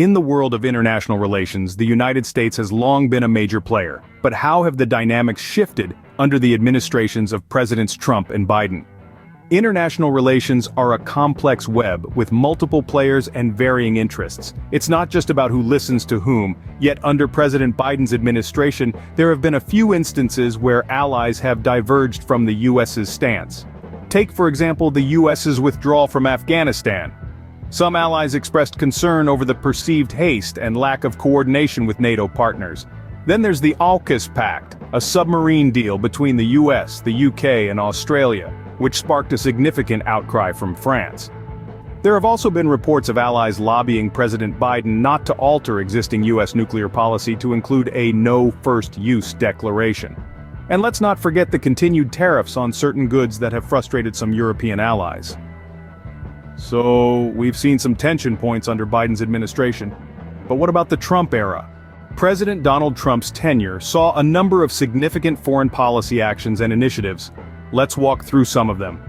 In the world of international relations, the United States has long been a major player. But how have the dynamics shifted under the administrations of Presidents Trump and Biden? International relations are a complex web with multiple players and varying interests. It's not just about who listens to whom, yet under President Biden's administration, there have been a few instances where allies have diverged from the US's stance. Take, for example, the US's withdrawal from Afghanistan. Some allies expressed concern over the perceived haste and lack of coordination with NATO partners. Then there's the AUKUS Pact, a submarine deal between the US, the UK, and Australia, which sparked a significant outcry from France. There have also been reports of allies lobbying President Biden not to alter existing US nuclear policy to include a no first-use declaration. And let's not forget the continued tariffs on certain goods that have frustrated some European allies. So, we've seen some tension points under Biden's administration. But what about the Trump era? President Donald Trump's tenure saw a number of significant foreign policy actions and initiatives. Let's walk through some of them.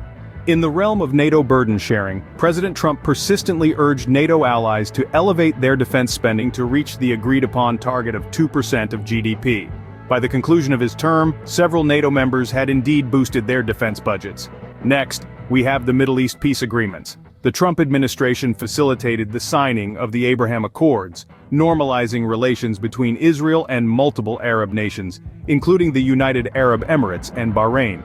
In the realm of NATO burden sharing, President Trump persistently urged NATO allies to elevate their defense spending to reach the agreed-upon target of 2% of GDP. By the conclusion of his term, several NATO members had indeed boosted their defense budgets. Next, we have the Middle East peace agreements. The Trump administration facilitated the signing of the Abraham Accords, normalizing relations between Israel and multiple Arab nations, including the United Arab Emirates and Bahrain.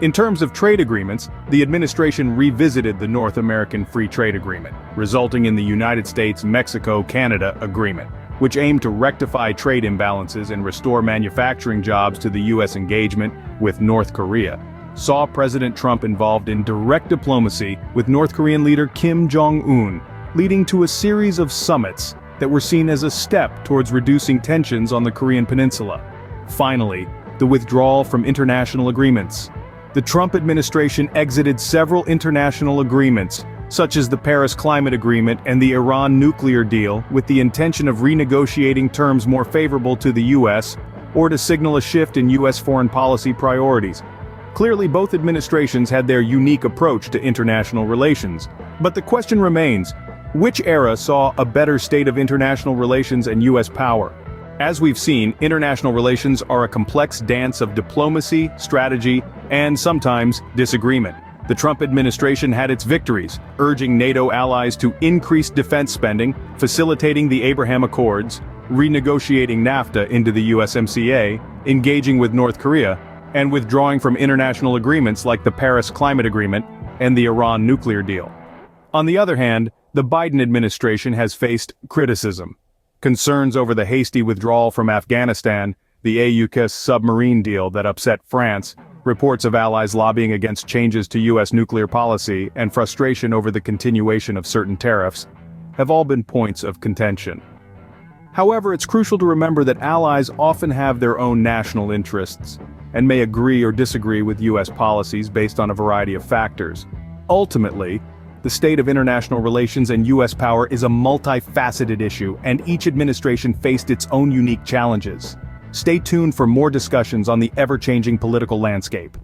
In terms of trade agreements, the administration revisited the North American Free Trade Agreement, resulting in the United States-Mexico-Canada Agreement, which aimed to rectify trade imbalances and restore manufacturing jobs to the U.S. engagement with North Korea. Saw President Trump involved in direct diplomacy with North Korean leader Kim Jong-un, leading to a series of summits that were seen as a step towards reducing tensions on the Korean peninsula. Finally, the withdrawal from international agreements. The Trump administration exited several international agreements, such as the Paris Climate Agreement and the Iran nuclear deal, with the intention of renegotiating terms more favorable to the U.S. or to signal a shift in U.S. foreign policy priorities. Clearly, both administrations had their unique approach to international relations. But the question remains, which era saw a better state of international relations and U.S. power? As we've seen, international relations are a complex dance of diplomacy, strategy, and sometimes disagreement. The Trump administration had its victories, urging NATO allies to increase defense spending, facilitating the Abraham Accords, renegotiating NAFTA into the USMCA, engaging with North Korea, and withdrawing from international agreements like the Paris Climate Agreement and the Iran nuclear deal. On the other hand, the Biden administration has faced criticism. Concerns over the hasty withdrawal from Afghanistan, the AUKUS submarine deal that upset France, reports of allies lobbying against changes to U.S. nuclear policy, and frustration over the continuation of certain tariffs, have all been points of contention. However, it's crucial to remember that allies often have their own national interests, and may agree or disagree with U.S. policies based on a variety of factors. Ultimately, the state of international relations and U.S. power is a multifaceted issue, and each administration faced its own unique challenges. Stay tuned for more discussions on the ever-changing political landscape.